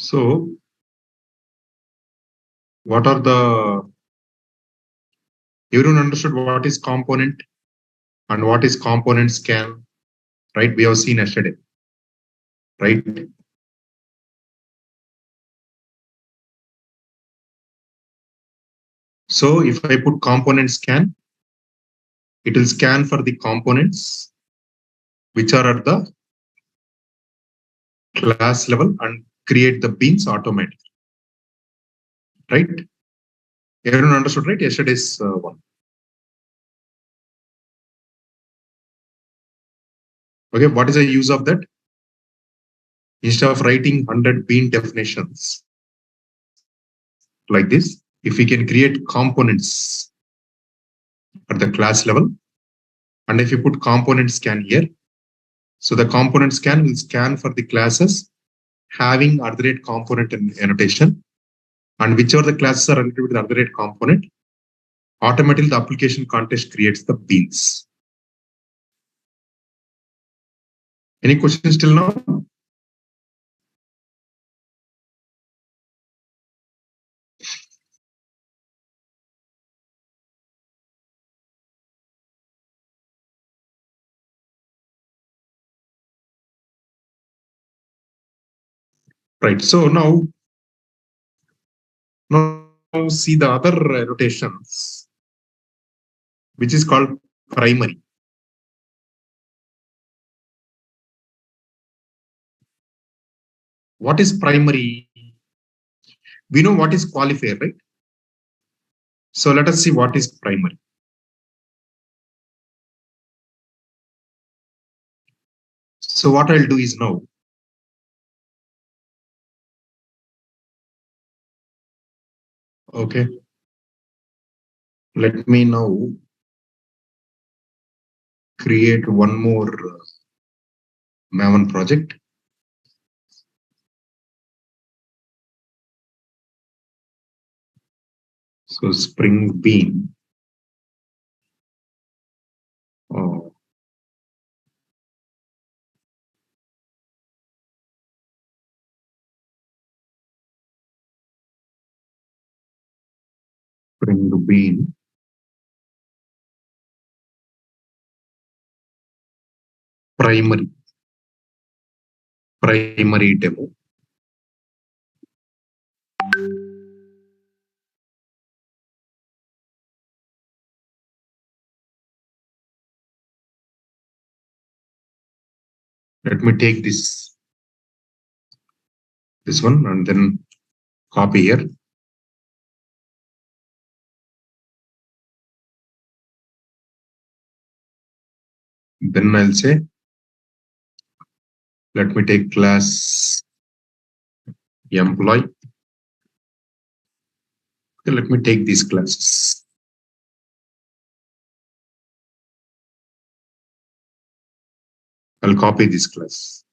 So what are the, everyone understood what is component and what is component scan, right? We have seen yesterday, right? So if I put component scan, it will scan for the components which are at the class level and create the beans automatically, right? Everyone understood, right? Yesterday's one. Okay, what is the use of that? Instead of writing 100 bean definitions like this, if we can create components at the class level, and if you put component scan here, so the component scan will scan for the classes having @ component annotation, and whichever the classes are related with the @ component, automatically the application context creates the beans. Any questions till now? Right. So now see the other annotations, which is called primary. What is primary? We know what is qualifier, right? So let us see what is primary. So what I'll do is now, okay, let me now create one more Maven project. So Spring Bean. Oh. Spring Bean. Primary demo. Let me take this one and then copy here. Then I'll say, let me take class employee. Okay, let me take these classes. I'll copy this class.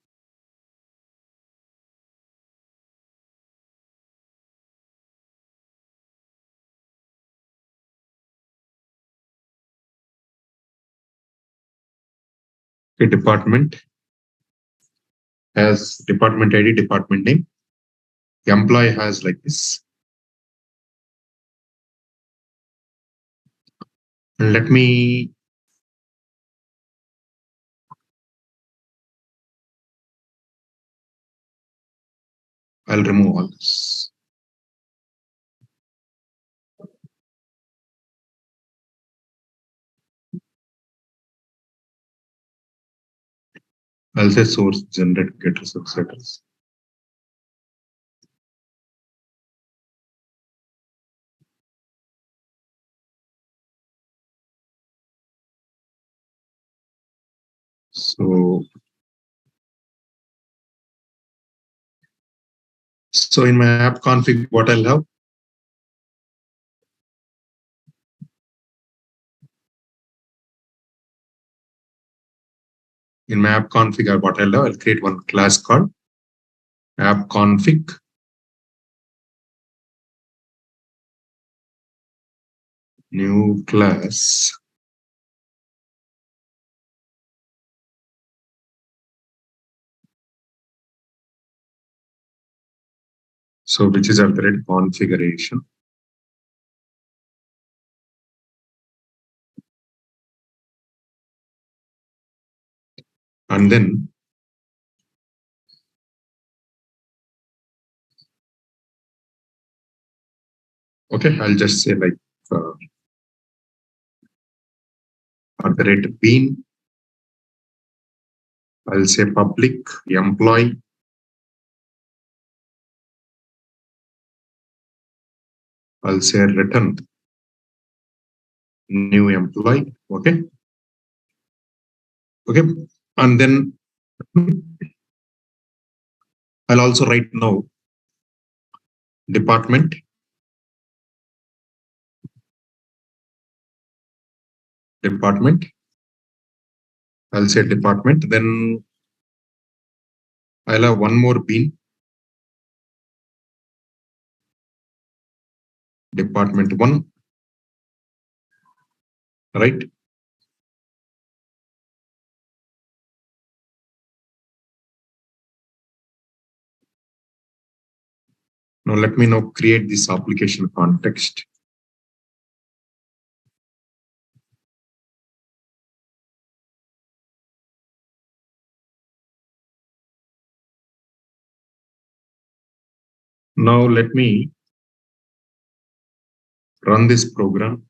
Okay, department has department ID, department name. Employee has like this. And let me I'll remove all this. I'll say source generate get results address. So in my app config, what I'll have? In my app config, what I'll have? I'll create one class called app config. New class. So which is after it configuration. And then okay, I'll just say like at the rate bean. I'll say public employee. I'll say return new employee. Okay. Okay. And then I'll also write now department. Department. I'll say department. Then I'll have one more bean. Department 1. Right. Now let me now create this application context. Now let me run this program.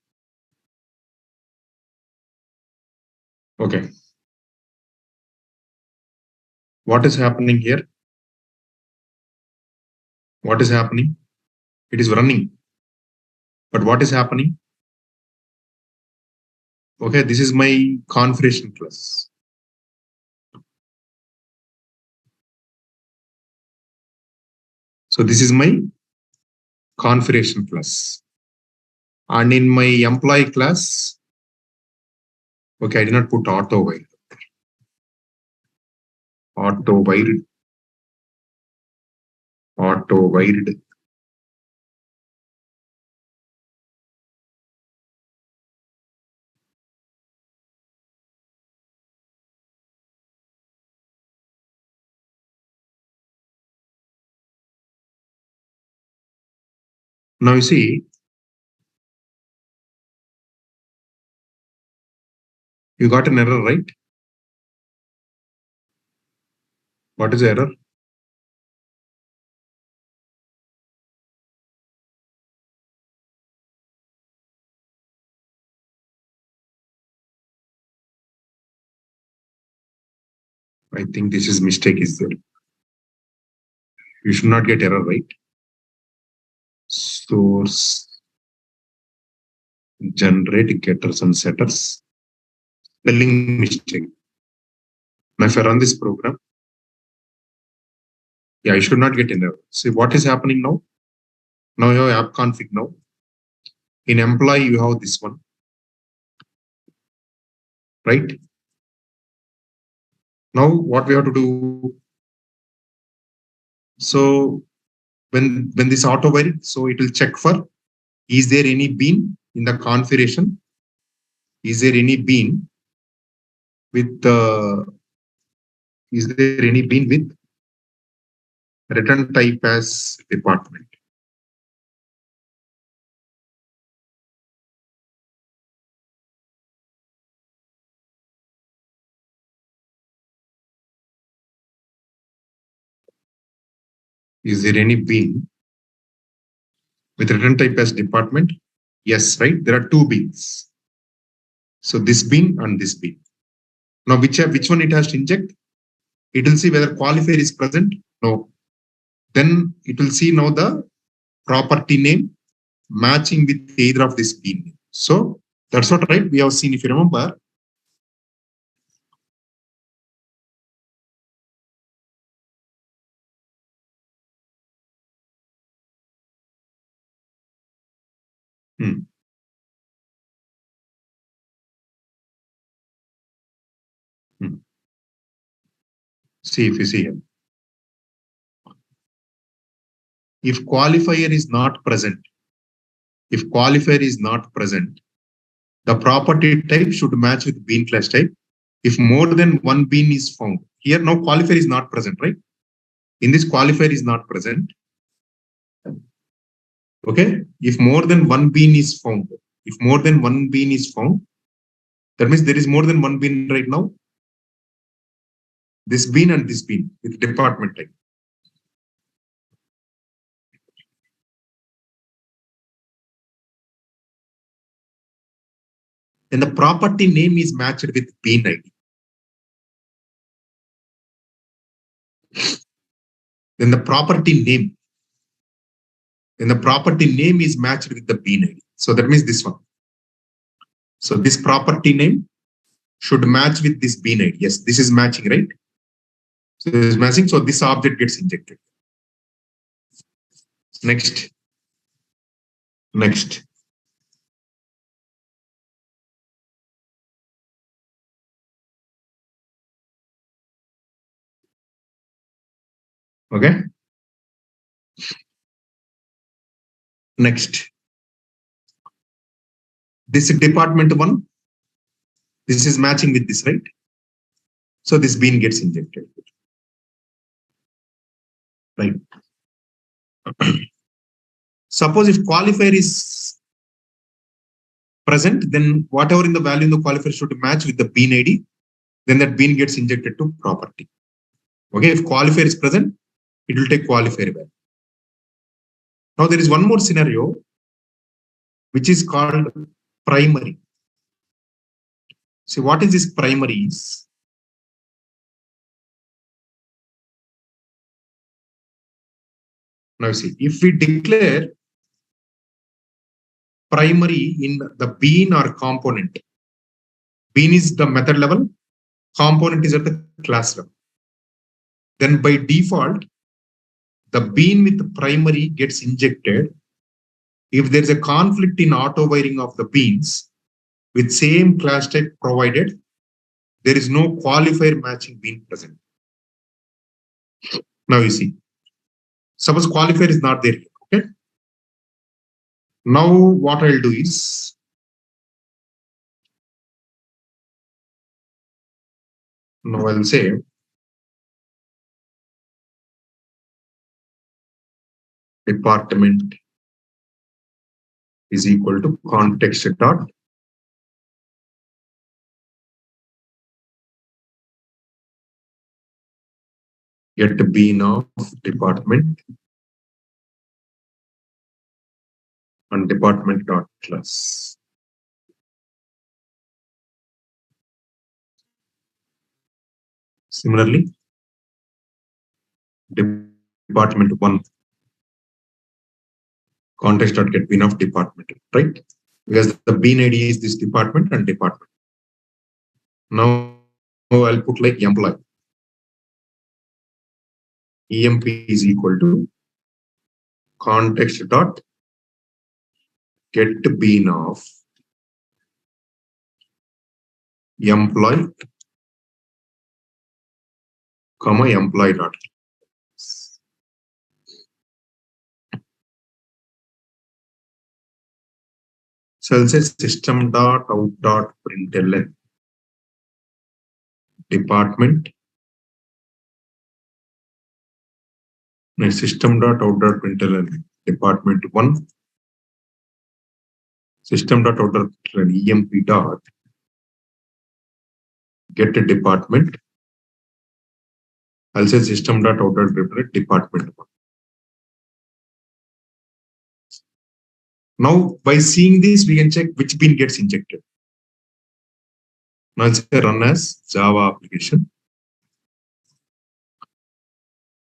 Okay. What is happening here? What is happening? It is running. But what is happening? Okay, this is my configuration class. So this is my configuration class. And in my employee class, okay, I did not put auto while. Auto while. Auto while. Now you see, you got an error, right? What is the error? I think this is mistake is there. You should not get error, right? Source generate getters and setters. Spelling mistake. Now if I run this program, yeah, I should not get an error. See what is happening now? Now you have app config now. In employee, you have this one, right? Now what we have to do? So when this auto while, so it will check for, is there any bean in the configuration? Is there any bean with is there any bean with return type as department? Is there any bean with return type as department? Yes, right? There are two beans. So this bean and this bean. Now which one it has to inject? It will see whether qualifier is present. No. Then it will see now the property name matching with either of this bean. So that's what, right? We have seen, if you remember. See if you see here. If qualifier is not present, the property type should match with bean class type. If more than one bean is found, here now qualifier is not present, right? In this qualifier is not present. Okay. If more than one bean is found, that means there is more than one bean right now. This bean and this bean with department type. Then the property name is matched with bean ID. Then the property name is matched with the bean ID. So that means this one. So this property name should match with this bean ID. Yes, this is matching, right? So this is matching. So this object gets injected. Next. Okay. Next. This department one. This is matching with this, right? So this bean gets injected. Right. Suppose if qualifier is present, then whatever in the value in the qualifier should match with the bean ID, then that bean gets injected to property. Okay, if qualifier is present, it will take qualifier value. Now there is one more scenario, which is called primary. See, what is this primary is? Now see, if we declare primary in the bean or component, bean is the method level, component is at the class level. Then by default, the bean with the primary gets injected if there's a conflict in auto wiring of the beans with same class type provided, there is no qualifier matching bean present. Now you see, suppose qualifier is not there. Okay. Now what I'll do is, now I'll say department is equal to context dot get bean of department and department dot class. Similarly, department one context dot get bean of department, right? Because the bean ID is this department and department. Now I'll put like employee. EMP is equal to context dot get bean of employee, comma employee dot. So I'll say system dot out dot println department. My system dot out dot println department one. System dot out dot emp dot get a department. I'll say system dot out dot println department one. Now by seeing this, we can check which bean gets injected. Now I'll say run as Java application.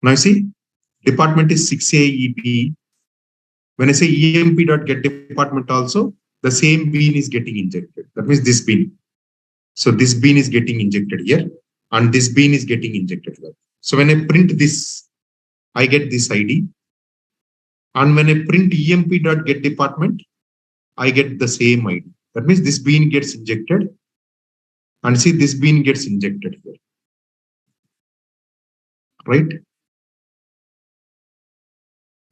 Now see, department is 6AEB. When I say emp.get department also, the same bean is getting injected. That means this bean. So this bean is getting injected here, and this bean is getting injected here. So when I print this, I get this ID. And when I print emp.get department, I get the same ID. That means this bean gets injected. And see, this bean gets injected here. Right?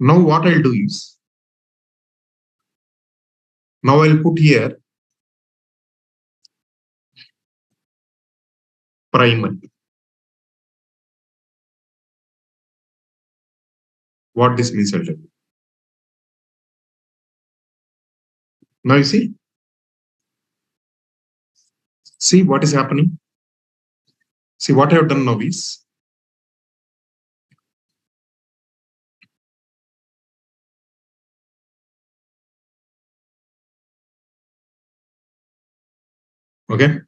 Now what I'll do is, now I'll put here primary. What this means, I'll tell you. Now you see what is happening. See what I have done now is, okay,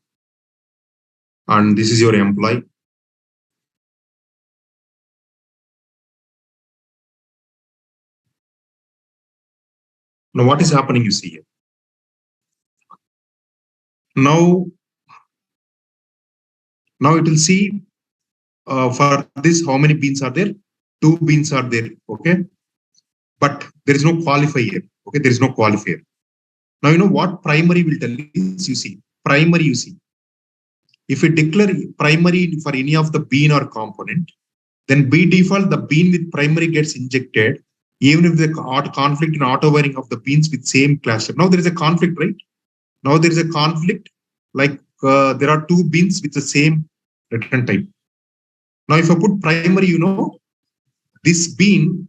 and this is your employee. Now what is happening, you see here. Now it will see for this how many beans are there. 2 beans are there, okay, but there is no qualifier. Okay, there is no qualifier. Now you know what primary will tell is, you see primary, you see if we declare primary for any of the bean or component, then by default the bean with primary gets injected even if the conflict in auto wiring of the beans with same cluster. Now there is a conflict, right? Now there is a conflict, like there are 2 beans with the same return type. Now if I put primary, you know, this bean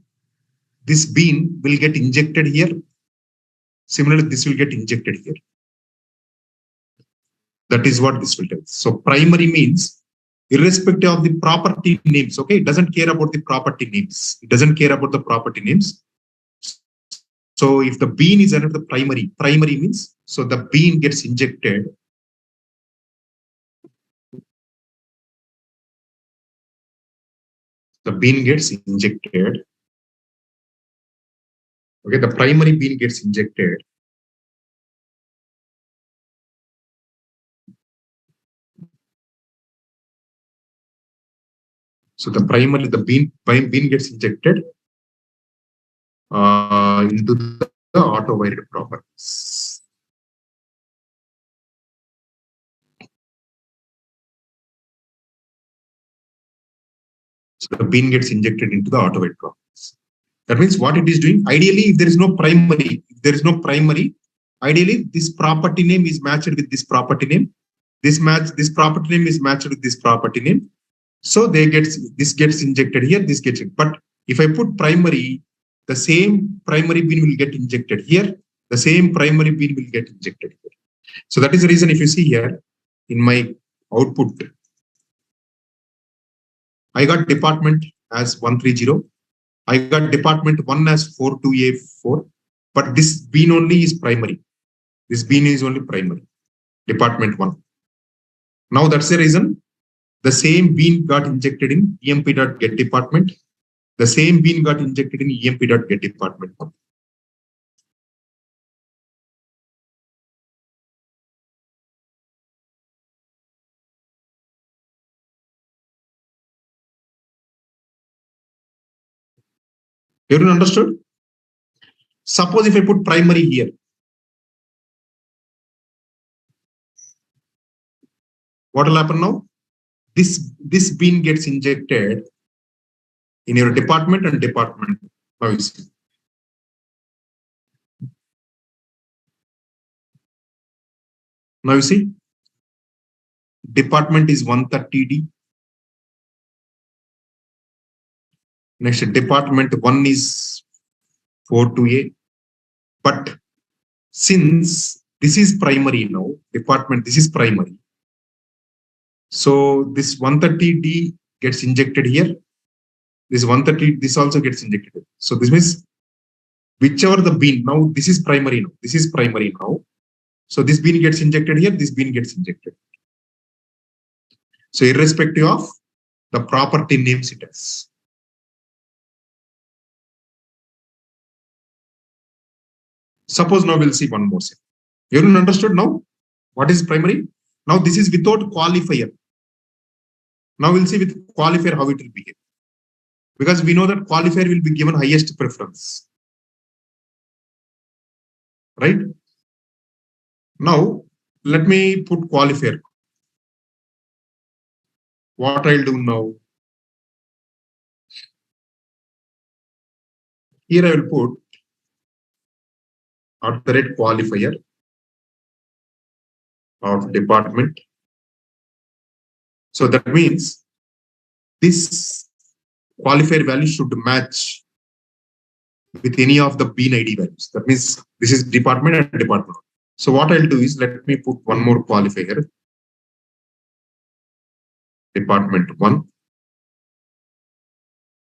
will get injected here. Similarly, this will get injected here. That is what this will tell. So primary means irrespective of the property names. Okay, it doesn't care about the property names. It doesn't care about the property names. So if the bean is under the primary means, so the bean gets injected. The bean gets injected. Okay, the primary bean gets injected. So the bean gets injected into the auto wired properties. So the bean gets injected into the auto wired properties. That means what it is doing. Ideally, if there is no primary, ideally this property name is matched with this property name. This property name is matched with this property name. So this gets injected here, this gets it. But if I put primary, the same primary bean will get injected here. The same primary bean will get injected here. So that is the reason if you see here in my output, I got department as 130. I got department 1 as 42A4, but this bean only is primary. This bean is only primary, department 1. Now that's the reason the same bean got injected in emp.get department. The same bean got injected in emp.get department 1. Everyone understood? Suppose if I put primary here, what will happen now? This bean gets injected in your department and department. Now you see. Now you see, department is 130D. Next, department 1 is 42A. But since this is primary now, department, this is primary. So this 130D gets injected here. This 130, this also gets injected. So this means whichever the bean, now this is primary now. This is primary now. So this bean gets injected here, this bean gets injected. So irrespective of the property names it has. Suppose now we'll see one more step. Everyone understood now what is primary? Now this is without qualifier. Now we'll see with qualifier how it will behave. Because we know that qualifier will be given highest preference. Right? Now let me put qualifier. What I'll do now? Here I will put qualifier of department. So that means this qualifier value should match with any of the bean ID values. That means this is department and department. So what I'll do is let me put one more qualifier, department 1.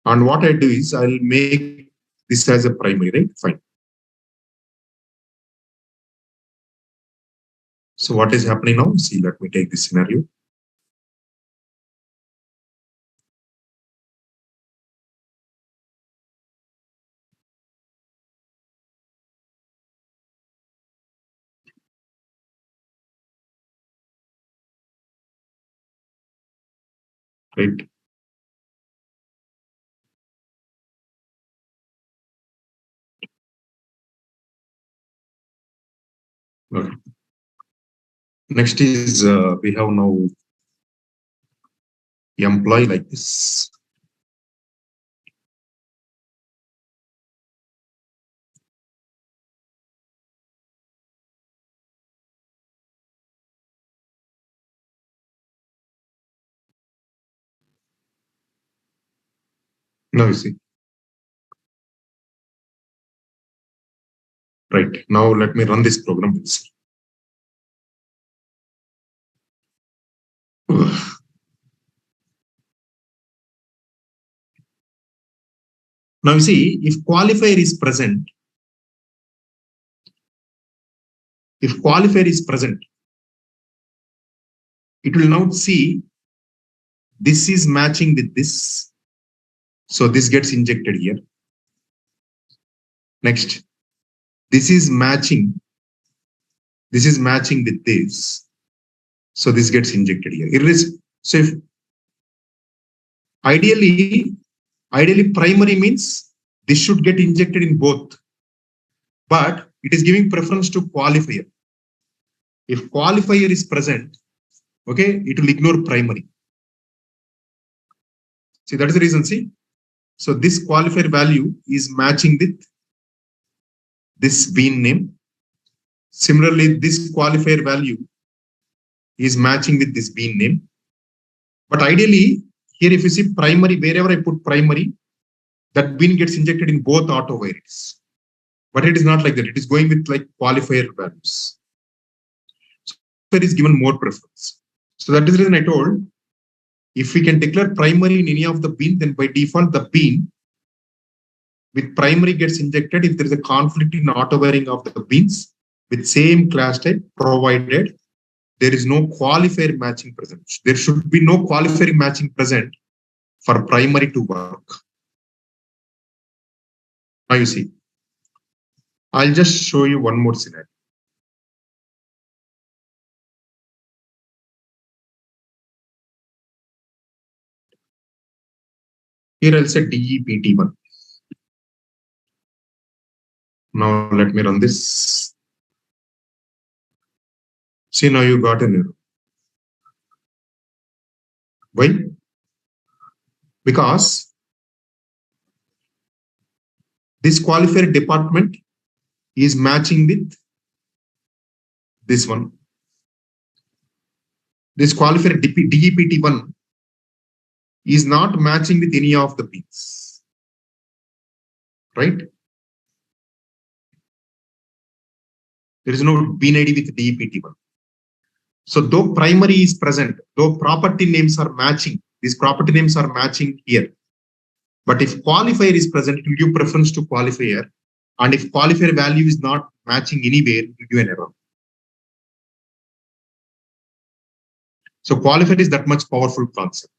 And what I do is I'll make this as a primary, right? Fine. So what is happening now? See, let me take this scenario. Right. Okay. Next is we have now employee like this. Now you see. Right. Now let me run this program. Now you see, if qualifier is present, it will now see this is matching with this. So this gets injected here. Next, this is matching with this. So this gets injected here. So if ideally primary means this should get injected in both, but it is giving preference to qualifier. If qualifier is present, okay, it will ignore primary. See, that is the reason. See, so this qualifier value is matching with this bean name. Similarly, this qualifier value is matching with this bean name. But ideally, here if you see primary, wherever I put primary, that bean gets injected in both auto variables. But it is not like that. It is going with like qualifier values. So there is given more preference. So that is the reason I told, if we can declare primary in any of the bean, then by default, the bean with primary gets injected if there is a conflict in auto varying of the beans with same class type, provided there is no qualifier matching present. There should be no qualifier matching present for primary to work. Now you see, I'll just show you one more scenario. Here I'll say DEPT1. Now let me run this. See, now you got an error. Why? Because this qualifier department is matching with this one. This qualifier DEPT1 is not matching with any of the beans. Right? There is no bean ID with DEPT1. So though primary is present, though property names are matching, these property names are matching here. But if qualifier is present, it will give preference to qualifier. And if qualifier value is not matching anywhere, it will give an error. So qualifier is that much powerful concept.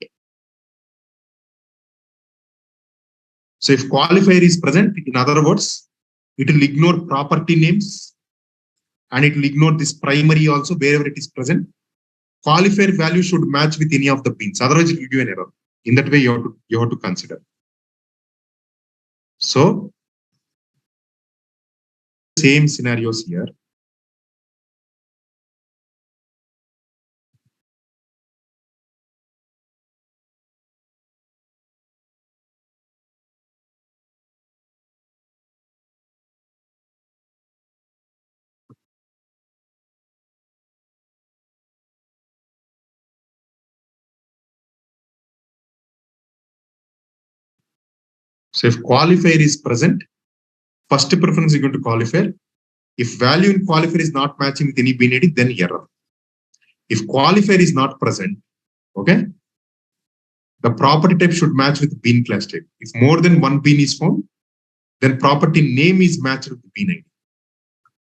So if qualifier is present, in other words, it will ignore property names and it will ignore this primary also wherever it is present. Qualifier value should match with any of the beans. Otherwise, it will give an error. In that way, you have to consider. So same scenarios here. So if qualifier is present, First preference is going to qualifier. If value in qualifier is not matching with any bean ID, then error. If qualifier is not present, okay, the property type should match with bean class type. If more than one bean is found, then property name is matched with the bean ID.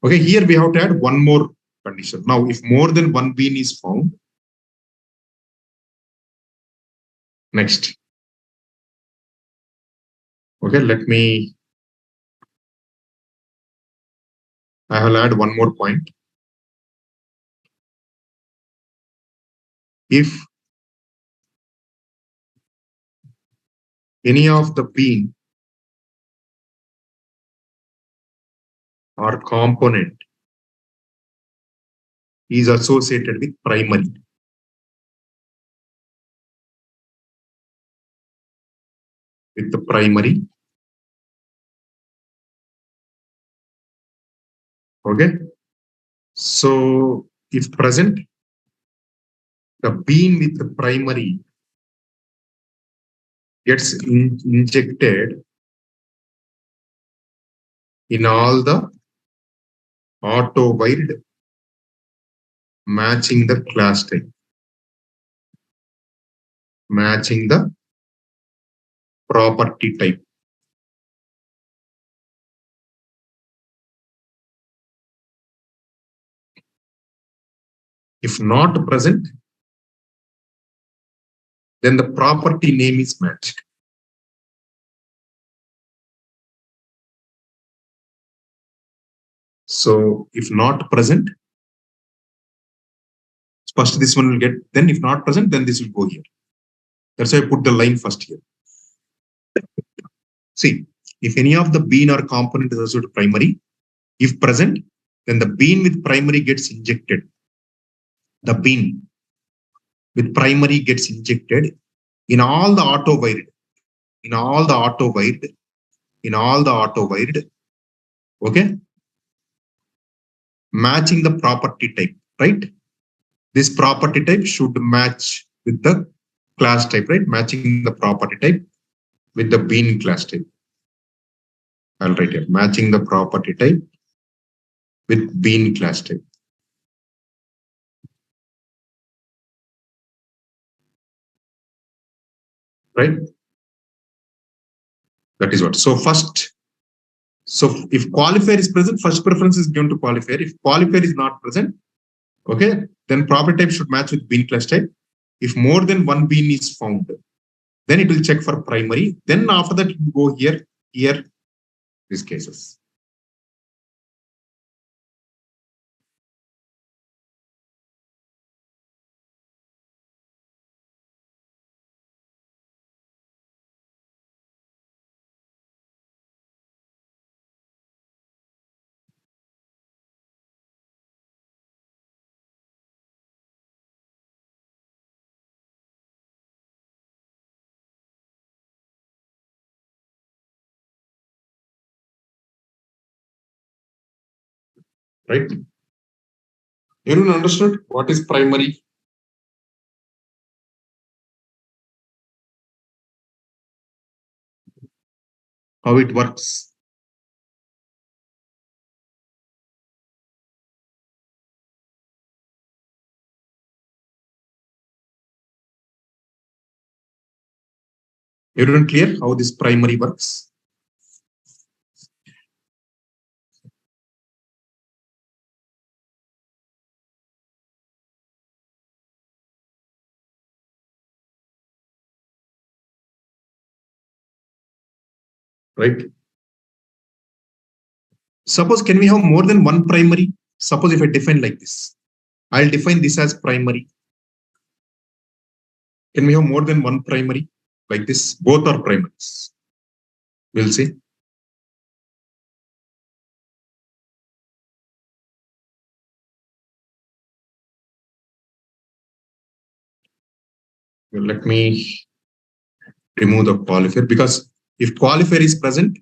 Okay, here we have to add one more condition. Now, if more than one bean is found, next. Okay, I will add one more point. If any of the bean or component is associated with primary, okay, so if present, the bean with the primary gets injected in all the auto while matching the class type, matching the property type. If not present, then the property name is matched. So if not present, first this one will get, then if not present, then this will go here. That's why I put the line first here. See, if any of the bean or component is associated to primary, if present, then the bean with primary gets injected. The bean with primary gets injected in all the auto wired, okay, matching the property type, right? This property type should match with the class type, right? Matching the property type with the bean class type. I'll write here, matching the property type with bean class type. Right? That is what. So first, so if qualifier is present, first preference is given to qualifier. If qualifier is not present, okay, then property type should match with bean class type. If more than one bean is found, then it will check for primary. Then after that, it will go here, these cases. Right? Everyone understood what is primary? How it works? Everyone clear how this primary works? Right? Suppose, can we have more than one primary? Suppose if I define like this, I'll define this as primary. Can we have more than one primary like this? Both are primaries. We'll see. Well, let me remove the qualifier, because if qualifier is present,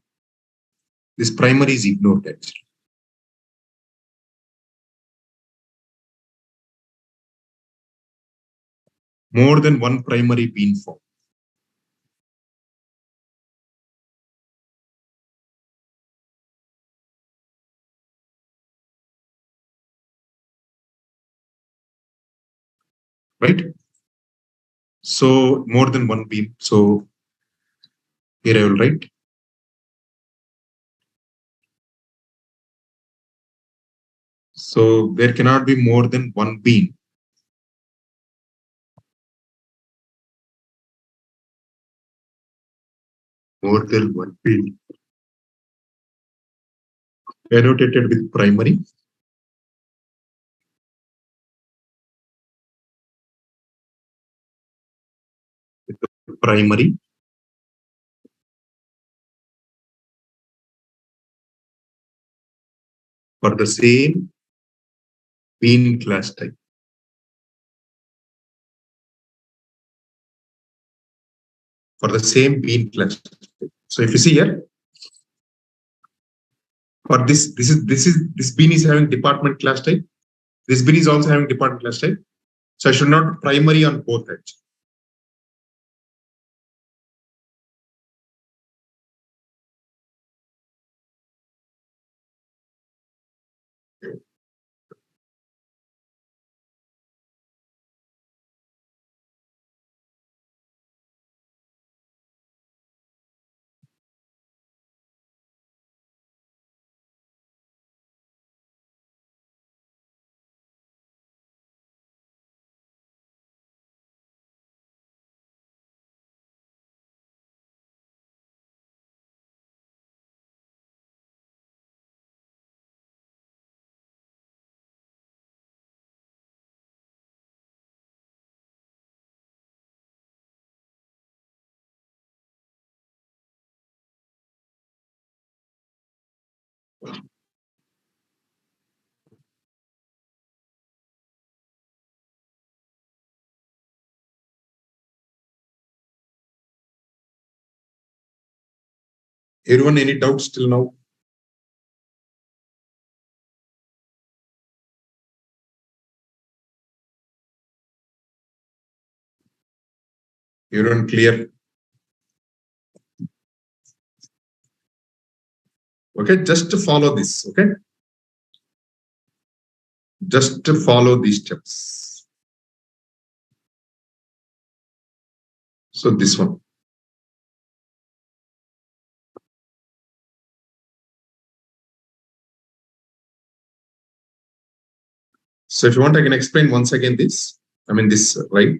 this primary is ignored actually. More than one primary being formed. right? So more than one bean. So here I will write so there cannot be more than one bean. More than one bean. Annotated with primary. With the primary. For the same bean class type. For the same bean class type. So if you see here, for this bean is having department class type. This bean is also having department class type. So I should not primary on both edge. Everyone, any doubts till now? Everyone clear? Okay, just to follow this. Okay, just to follow these steps. So this one. So if you want, I can explain once again this. I mean this, right?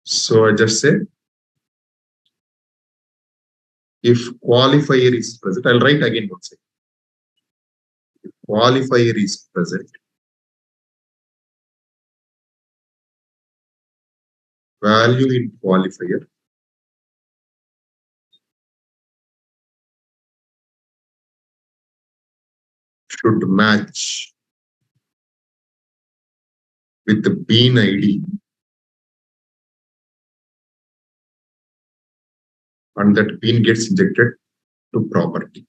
So I just say if qualifier is present, I'll write again once again. If qualifier is present, value in qualifier should match with the bean ID and that bean gets injected to property.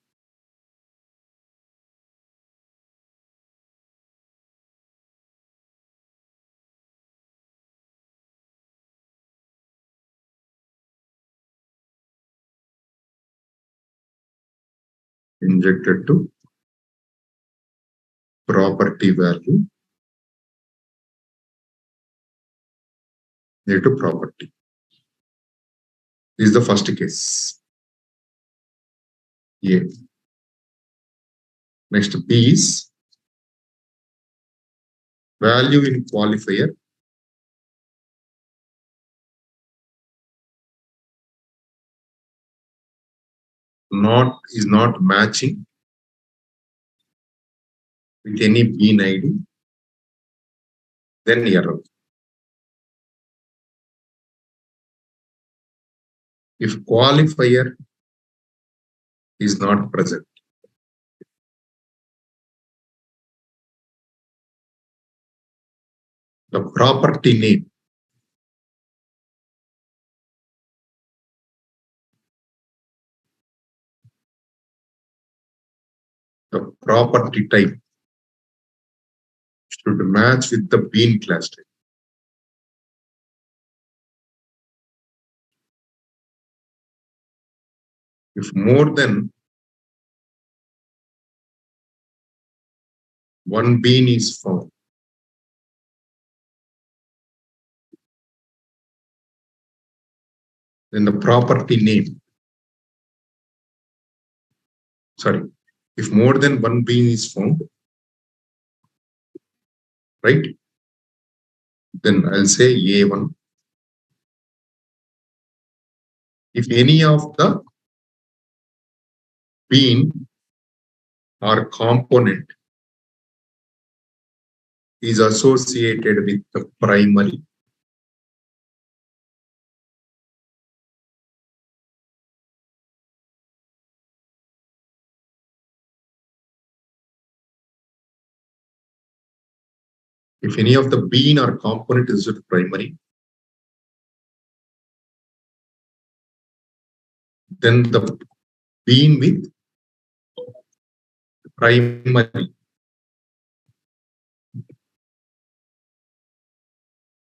Injected to property value to property. This is the first case. A. Next B is value in qualifier is not matching with any bean ID, then error. If qualifier is not present, the property name the property type should match with the bean class type. If more than one bean is found, then the property name, sorry, if more than one bean is found, right, then I'll say A1. If any of the bean or component is associated with the primary, if any of the bean or component is with primary, then the bean with primary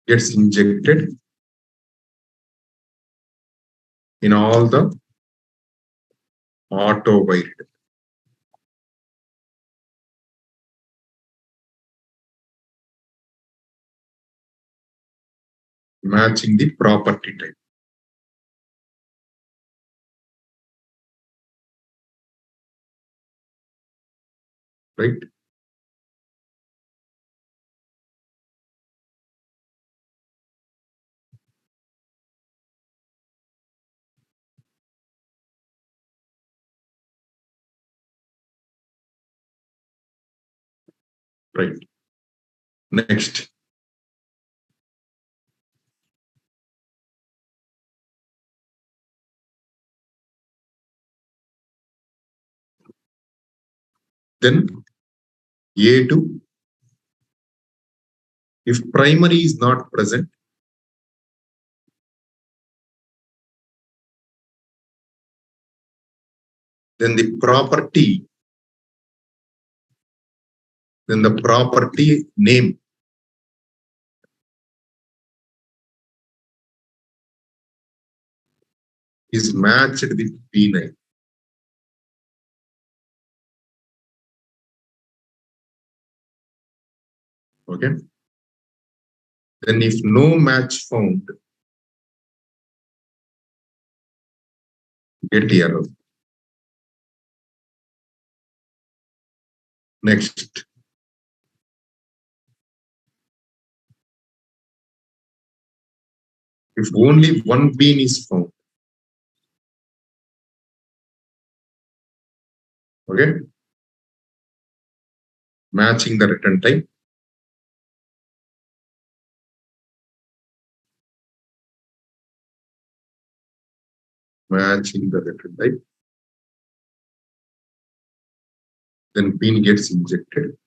gets injected in all the auto variable, matching the property type. Right? Right. Next. Then A2, if primary is not present, then the property name is matched with B9. Okay. Then if no match found, get error. Next. If only one bean is found, okay, matching the return type, then bean gets injected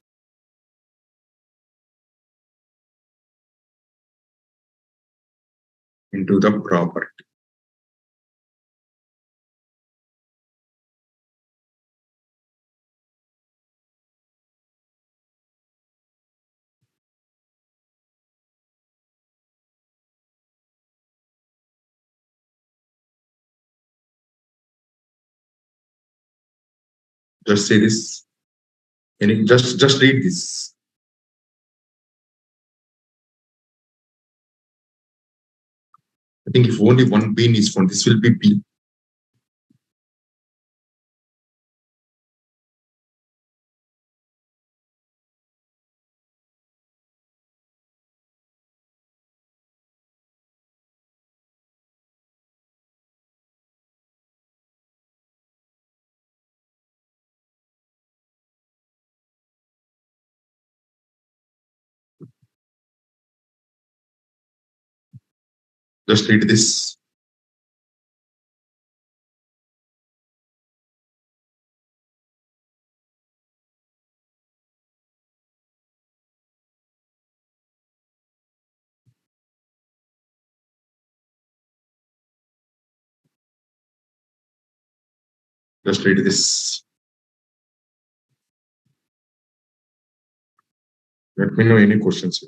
into the property. Just say this. And just read this. I think if only one bean is found, this will be B. Just read this. Just read this. Let me know any questions.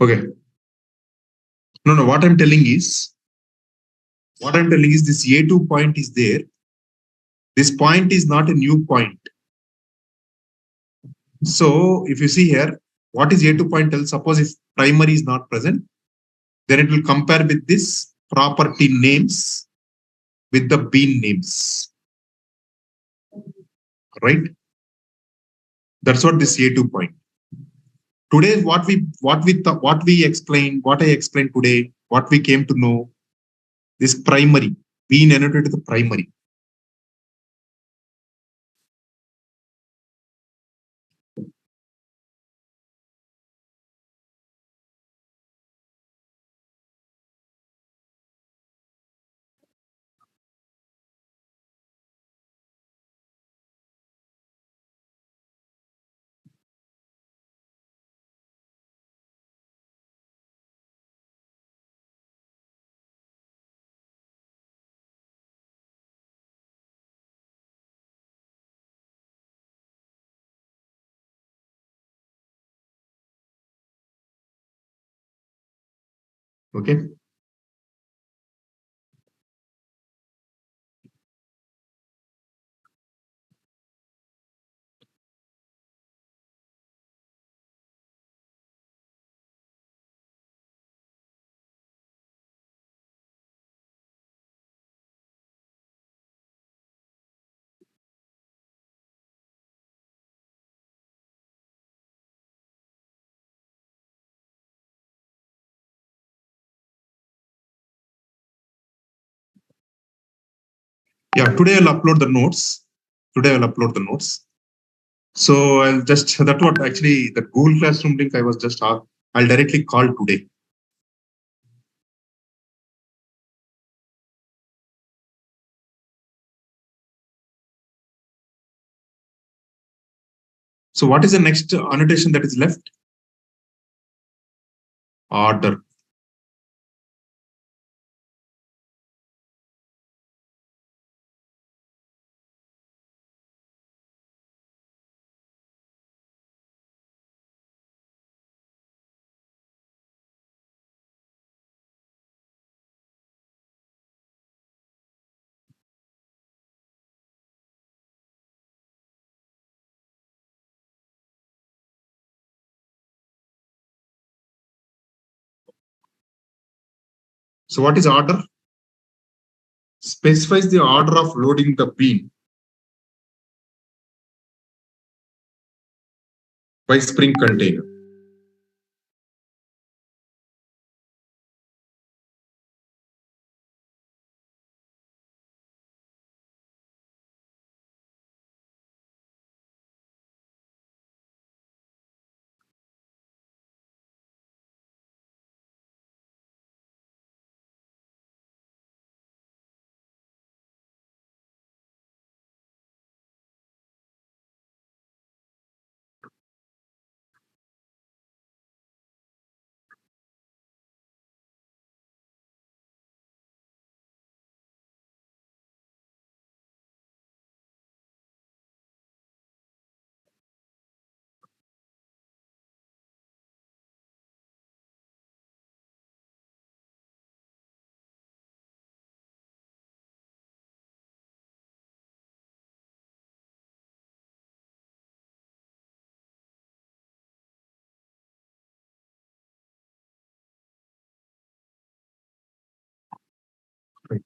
Okay. No, no. What I'm telling is this A2 point is there. This point is not a new point. So if you see here, what is A2 point tell? Suppose if primary is not present, then it will compare with this property names with the bean names, right? That's what this A2 point. Today, what we explained, what I explained today, what we came to know, this primary being annotated to the primary. Okay. Yeah, today I'll upload the notes. So I'll just, that what actually the Google Classroom link I was just, I'll directly call today. So what is the next annotation that is left? Order. So what is order? Specifies the order of loading the bean by Spring Container. Right.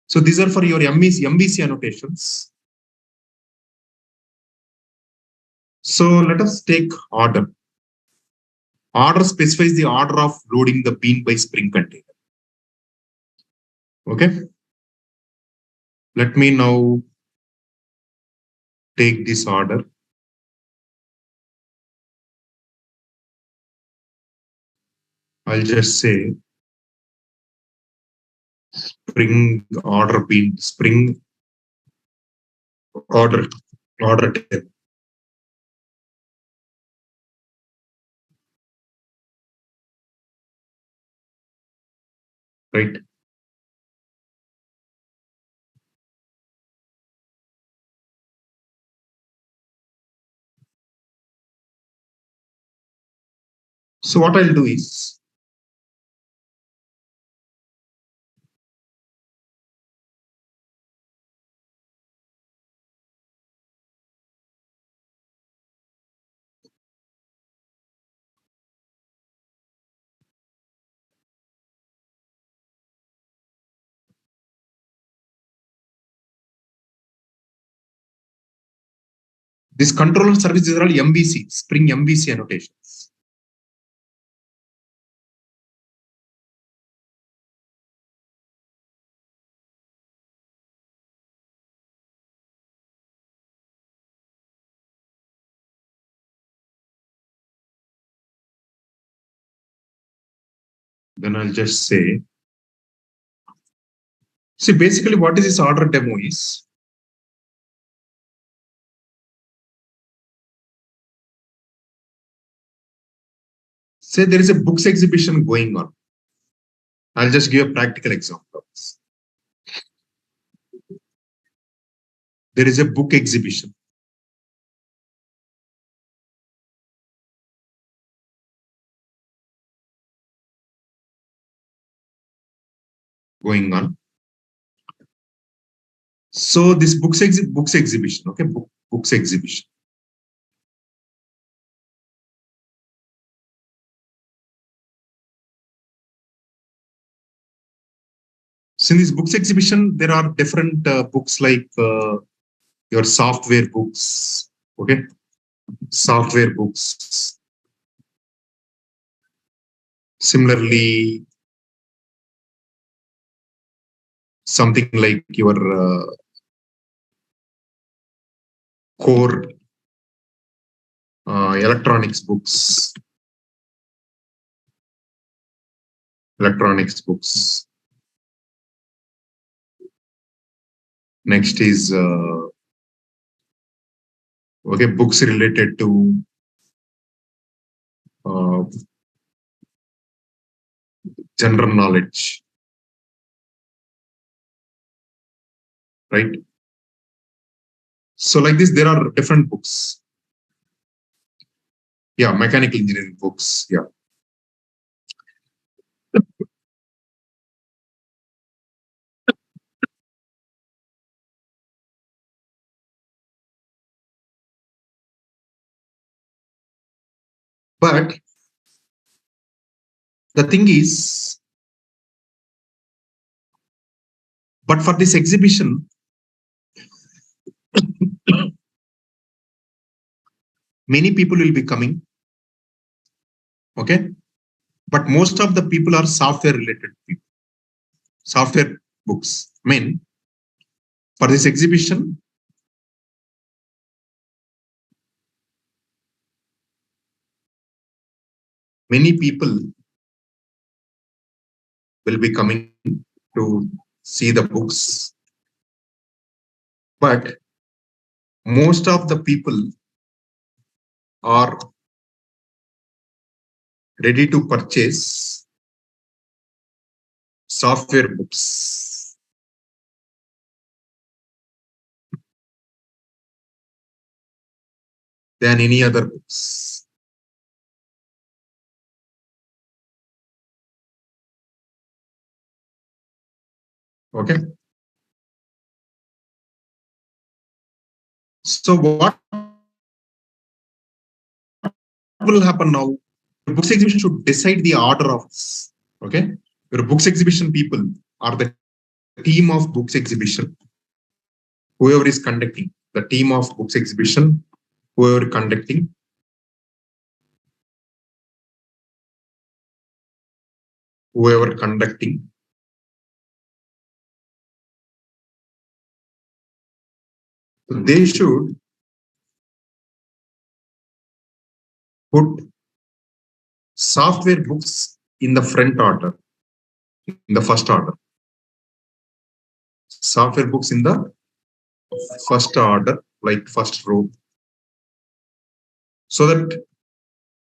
So these are for your MVC annotations. So let us take order. Order specifies the order of loading the bean by Spring Container. Okay. Let me now take this order. I'll just say Spring order bean, Spring order 10. Right. So what I'll do is, this controller service is all MVC, Spring MVC annotations. Then I'll just say, see, basically what is this order demo is, say there is a books exhibition going on. I'll just give a practical example. There is a book exhibition. Going on. So this books exhibition, okay, books exhibition. So in this books exhibition, there are different books like your software books, okay, software books. Similarly, something like your core electronics books. Next is okay, books related to general knowledge, right? So like this, there are different books. Yeah, mechanical engineering books. Yeah. But the thing is, but for this exhibition, many people will be coming. Okay. But most of the people are software related people, software books. I mean, for this exhibition, many people will be coming to see the books. But most of the people are ready to purchase software books. Than any other books. Okay. So what will happen now? The books exhibition should decide the order of this. Okay. Your books exhibition people are the team of books exhibition. Whoever is conducting, the team of books exhibition, whoever conducting. Whoever conducting. They should put software books in the front order, in the first order. Software books in the first order, like first row. So that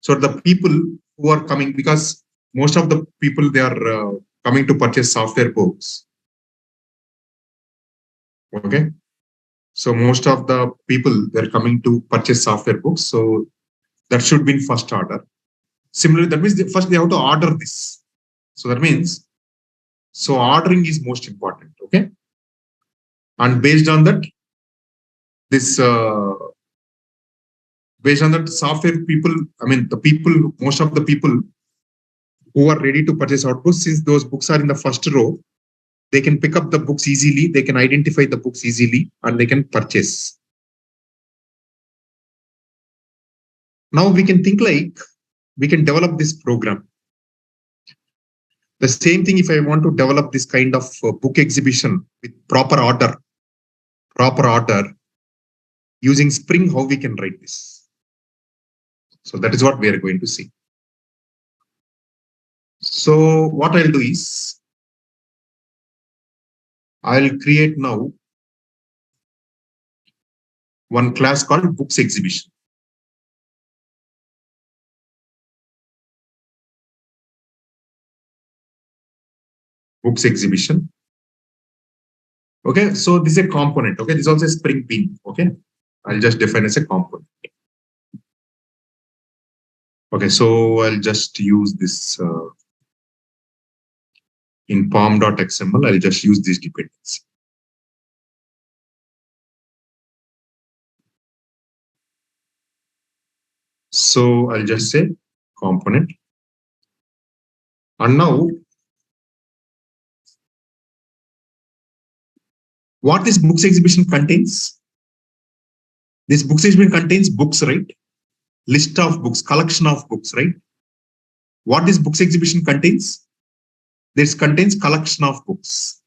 the people who are coming, because most of the people, they are coming to purchase software books. Okay. So most of the people, they're coming to purchase software books. So that should be in first order. Similarly, that means first they have to order this. So that means, so ordering is most important. Okay. And based on that, this, based on that software people, I mean, the people, most of the people who are ready to purchase outbooks, since those books are in the first row, they can pick up the books easily, they can identify the books easily, and they can purchase. Now we can think like we can develop this program. The same thing if I want to develop this kind of book exhibition with proper order using Spring, how we can write this. So that is what we are going to see. So what I'll do is I'll create now one class called books exhibition. Books exhibition. Okay, so this is a component. Okay, this is also a Spring Bean. Okay, I'll just define as a component. Okay, so I'll just use this in pom.xml. I'll just use this dependency. So I'll just say component. And now, what this books exhibition contains? This books exhibition contains books, right? List of books, collection of books, right? What this books exhibition contains? This contains collection of books.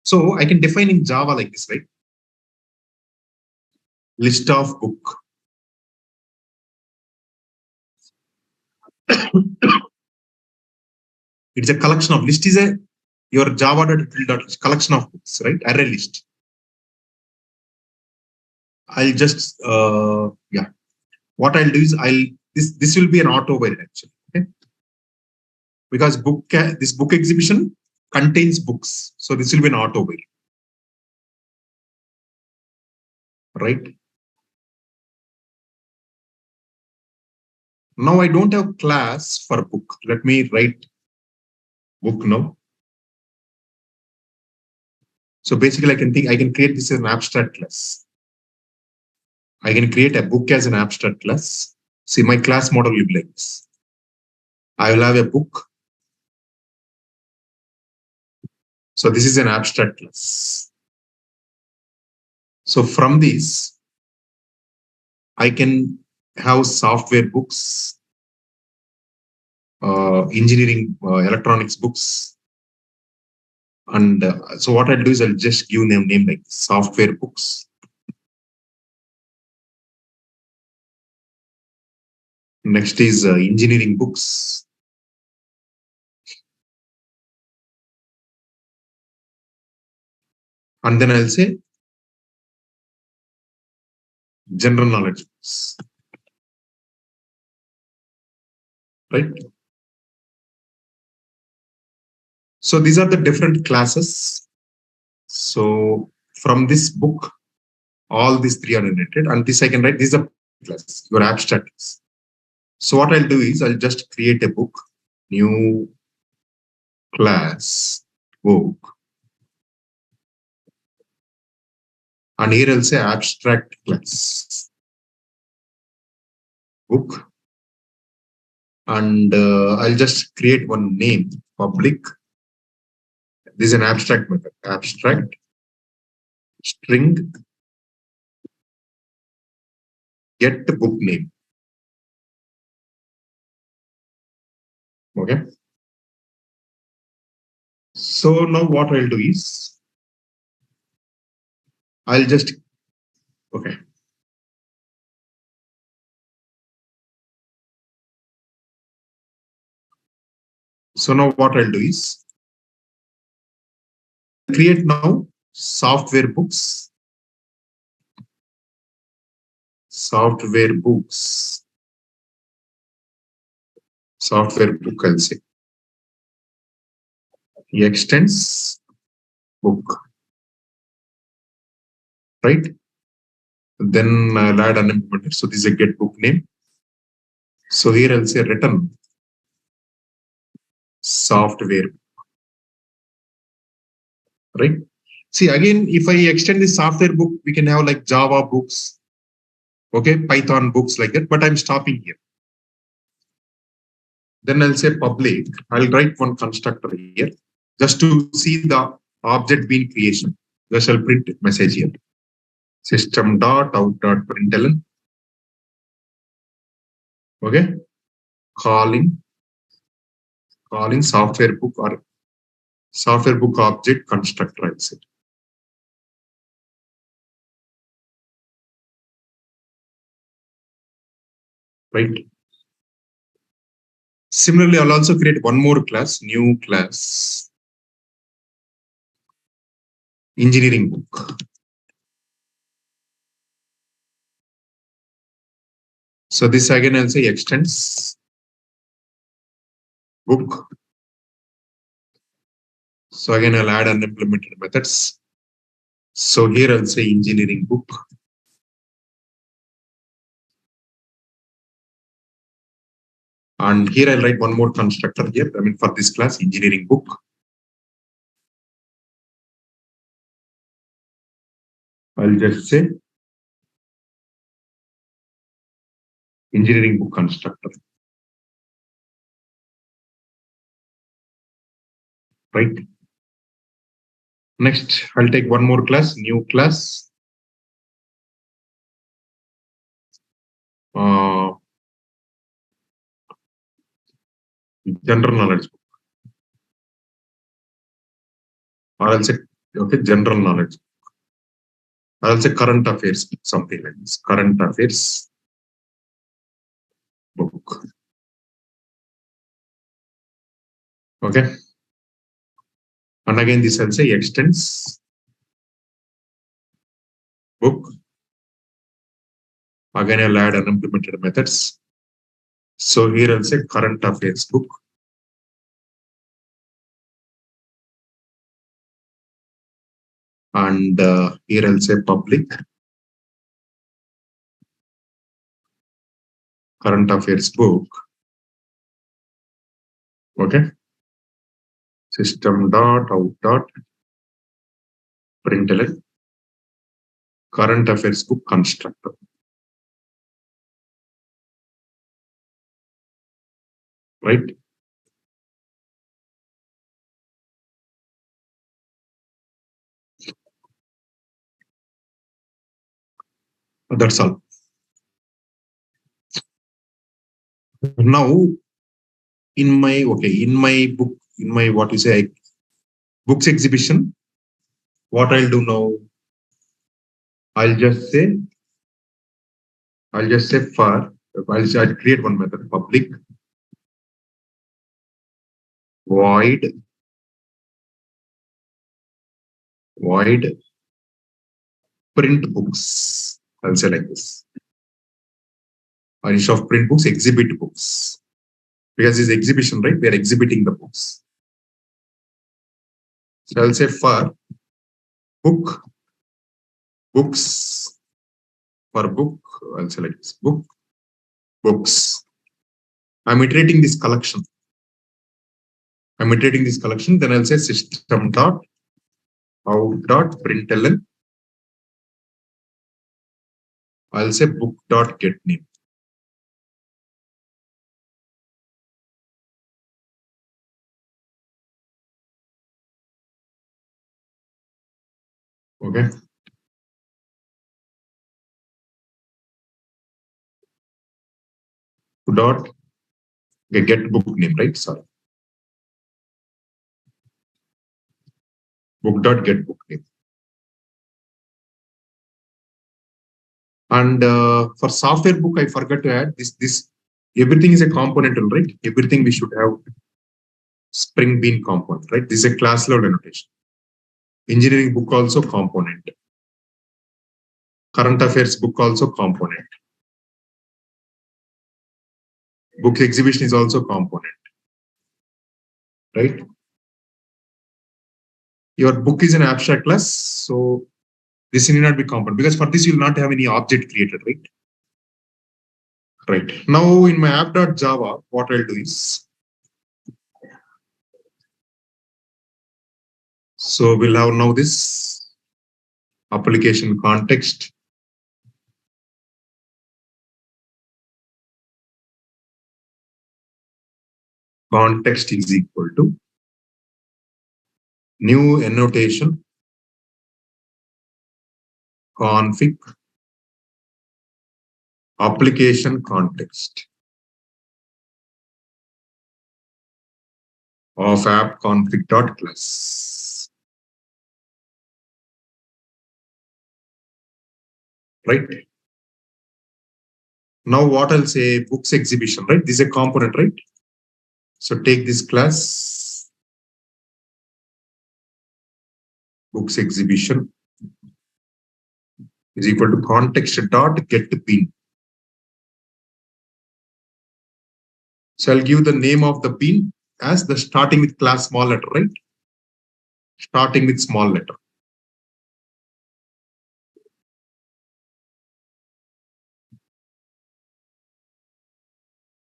So I can define in Java like this, right? List of book. It's a collection of, list is a your java.build collection of books, right? Array list. I'll just yeah. What I'll do is this will be an auto write actually, okay? Because this book exhibition contains books, so this will be an auto write, right? Now I don't have class for book. Let me write book now. So basically, I can create this as an abstract class. I can create a book as an abstract class. See, my class model will be like this. I will have a book. So this is an abstract class. So from this, I can have software books, engineering, electronics books. And so what I'll do is I'll just give them name like software books. Next is engineering books. And then I'll say general knowledge books. Right? So these are the different classes. So from this book, all these three are related, and this I can write, this is a class, your abstract class. So what I'll do is I'll just create a book, new class, book. And here I'll say abstract class, book. And I'll just create one name, public. This is an abstract method, abstract string get book name. Okay. So now what I'll do is I'll just, okay. So now what I'll do is create now software books, software book, I'll say. Extends book. right? Then I'll add unimplemented. So this is a get book name. So here I'll say return software, right? See, again, if I extend this software book, we can have like Java books, okay, Python books like that, but I'm stopping here. Then I'll say public. I'll write one constructor here just to see the object being creation. Just I'll print message here. System.out.println. Okay. Calling software book or software book object constructor, I'll say. Right. Similarly, I'll also create one more class, new class, engineering book. So this again, I'll say extends book. So again, I'll add unimplemented methods. So here I'll say engineering book. And here I'll write one more constructor here. I mean, for this class, engineering book. I'll just say engineering book constructor. Right. Next, I'll take one more class, new class. General knowledge book. Or I'll say, okay, general knowledge. Or I'll say current affairs, something like this. Current affairs book. Okay. And again, this I'll say extends book. Again, I'll add unimplemented methods. So here I'll say current affairs book. And here I'll say public current affairs book. Okay. System.out.println current affairs book constructor. Right. That's all. Now, in my book, in my what you say, books exhibition, what I'll do now, I'll just say for, I'll create one method, public void print books. I'll say like this. Or instead of print books, exhibit books. Because it's exhibition, right? We are exhibiting the books. So I'll say for books, for book, I'll say like this, books. I'm iterating this collection. Then I'll say system.out.println. I'll say book.getName. Okay. Dot get book name, right? Sorry. Book.get book name. And for software book, I forgot to add this. Everything is a component, right? Everything we should have Spring Bean component, right? This is a class level annotation. Engineering book also component. Current affairs book also component. Book exhibition is also component, right? Your book is an abstract class, so This need not be component because for this you will not have any object created, right? Right. Now in my app.java, what I'll do is, so we'll have now this application context. Context is equal to new annotation config application context of app config.class. Right. Now what I'll say, books exhibition, right? This is a component, right? So take this class, books exhibition is equal to context dot get bean. So I'll give the name of the bean as the starting with class small letter, right? Starting with small letter.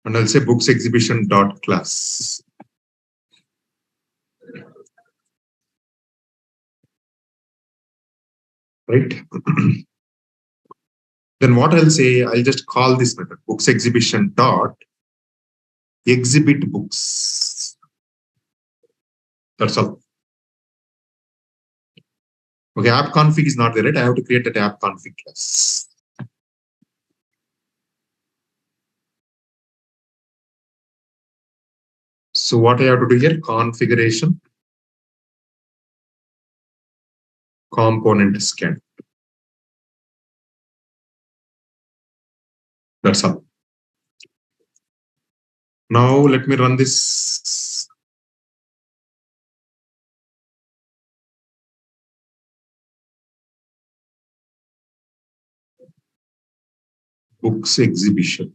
And I'll say books exhibition dot class. Right. Then what I'll say, I'll just call this method books exhibition dot exhibit books. That's all. Okay, app config is not there, right? I have to create that app config class. So what I have to do here, configuration component scan. That's all. Now let me run this. Books exhibition.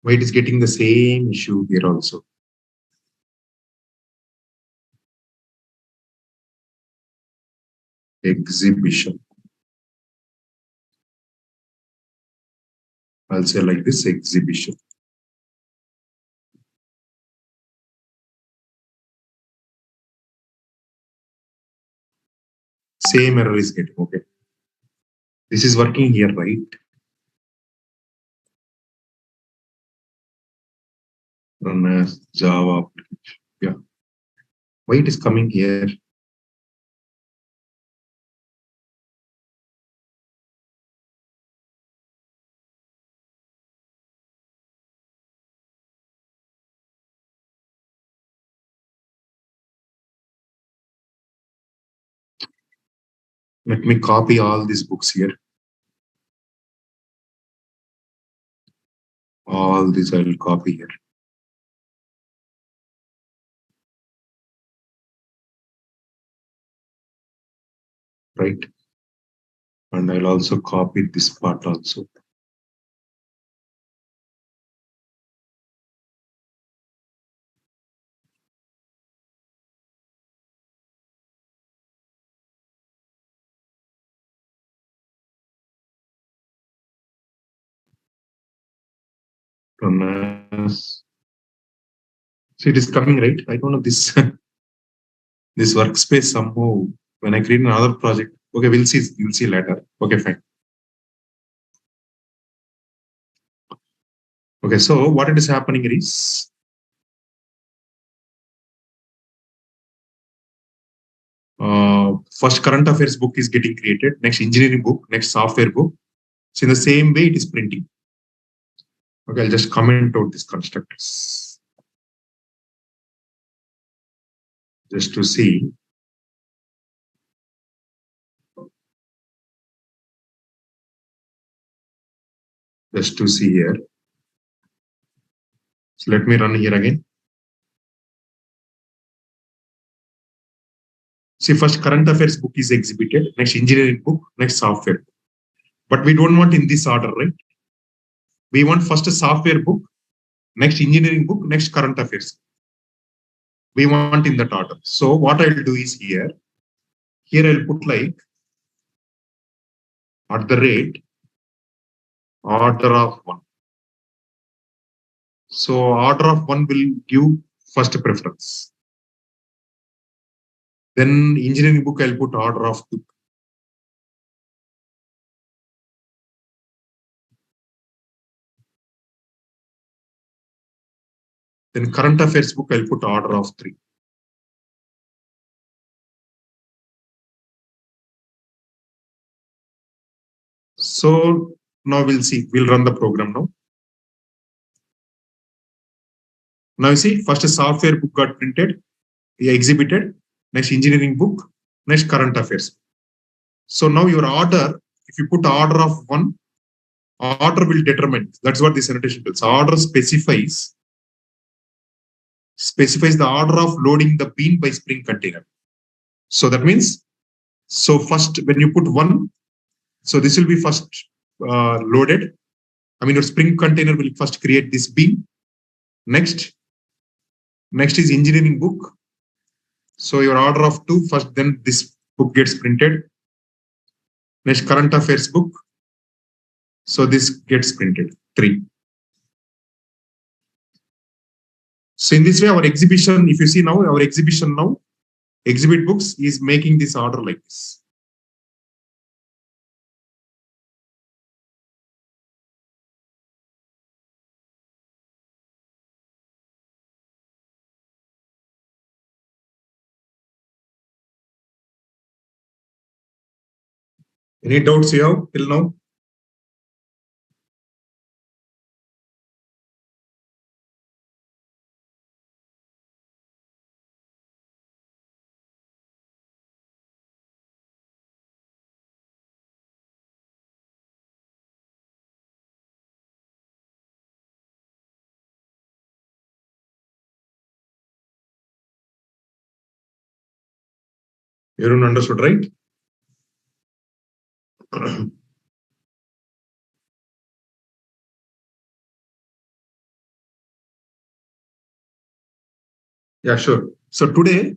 Why it is getting the same issue here also. Exhibition. I'll say like this, exhibition. Same error is getting, okay. This is working here, right? Run as Java. Yeah. Why it is coming here? Let me copy all these books here. All these I will copy here. Right. And I'll also copy this part also. So it is coming, right? I don't know this this workspace somehow when I create another project. Okay, we'll see later. Okay, fine. Okay, so what it is happening is first current affairs book is getting created, next engineering book, next software book. So in the same way it is printing. Okay, I'll just comment out these constructors just to see. Just to see here. So let me run here again. See, first current affairs book is exhibited, next engineering book, next software. But we don't want in this order, right? We want first a software book, next engineering book, next current affairs. We want in that order. So what I'll do is here I'll put like at the rate order of one. So order of one will give first preference. Then engineering book, I'll put order of two. Then current affairs book, I'll put order of three. So now we'll see, we'll run the program now. Now you see, first a software book got printed, exhibited, next engineering book, next current affairs. So now your order, if you put order of one, order will determine. That's what this annotation does. Order specifies the order of loading the bean by Spring container. So that means, so first when you put one, so this will be first loaded. I mean, your Spring container will first create this bean. Next is engineering book. So your order of two, first then this book gets printed. Next current affairs book. So this gets printed, three. So in this way, our exhibition, if you see now, our exhibition now, exhibit books is making this order like this. Any doubts you have till now? Everyone understood, right? Yeah, sure. So today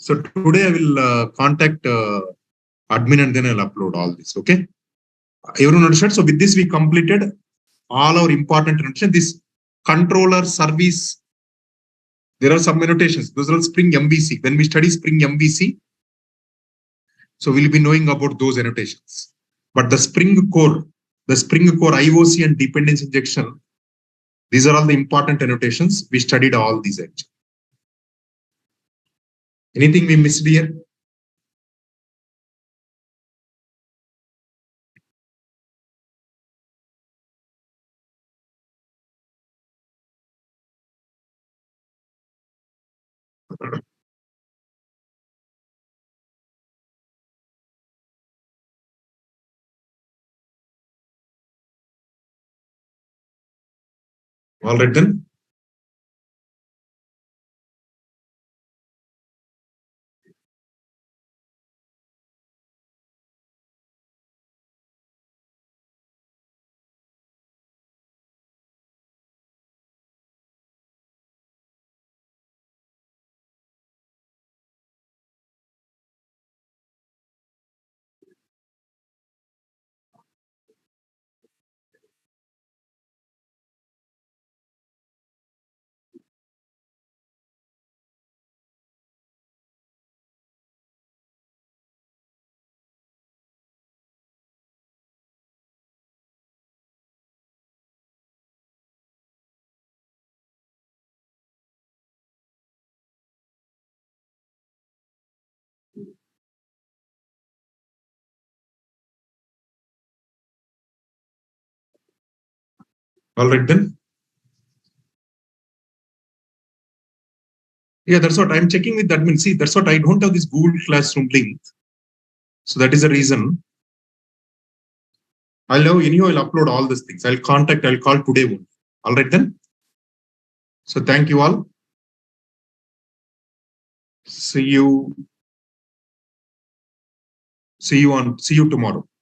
I will contact admin and then I'll upload all this. Okay. Everyone understand? So with this, we completed all our important annotation. This controller service, there are some annotations. Those are Spring MVC. When we study Spring MVC, so we'll be knowing about those annotations. But the Spring Core IOC and dependency injection, these are all the important annotations. We studied all these actually. Anything we missed here? All right then. All right then. Yeah, that's what I'm checking with admin. See, that's what I don't have this Google Classroom link. So that is the reason. I'll upload all these things. I'll call today one. All right then. So thank you all. See you tomorrow.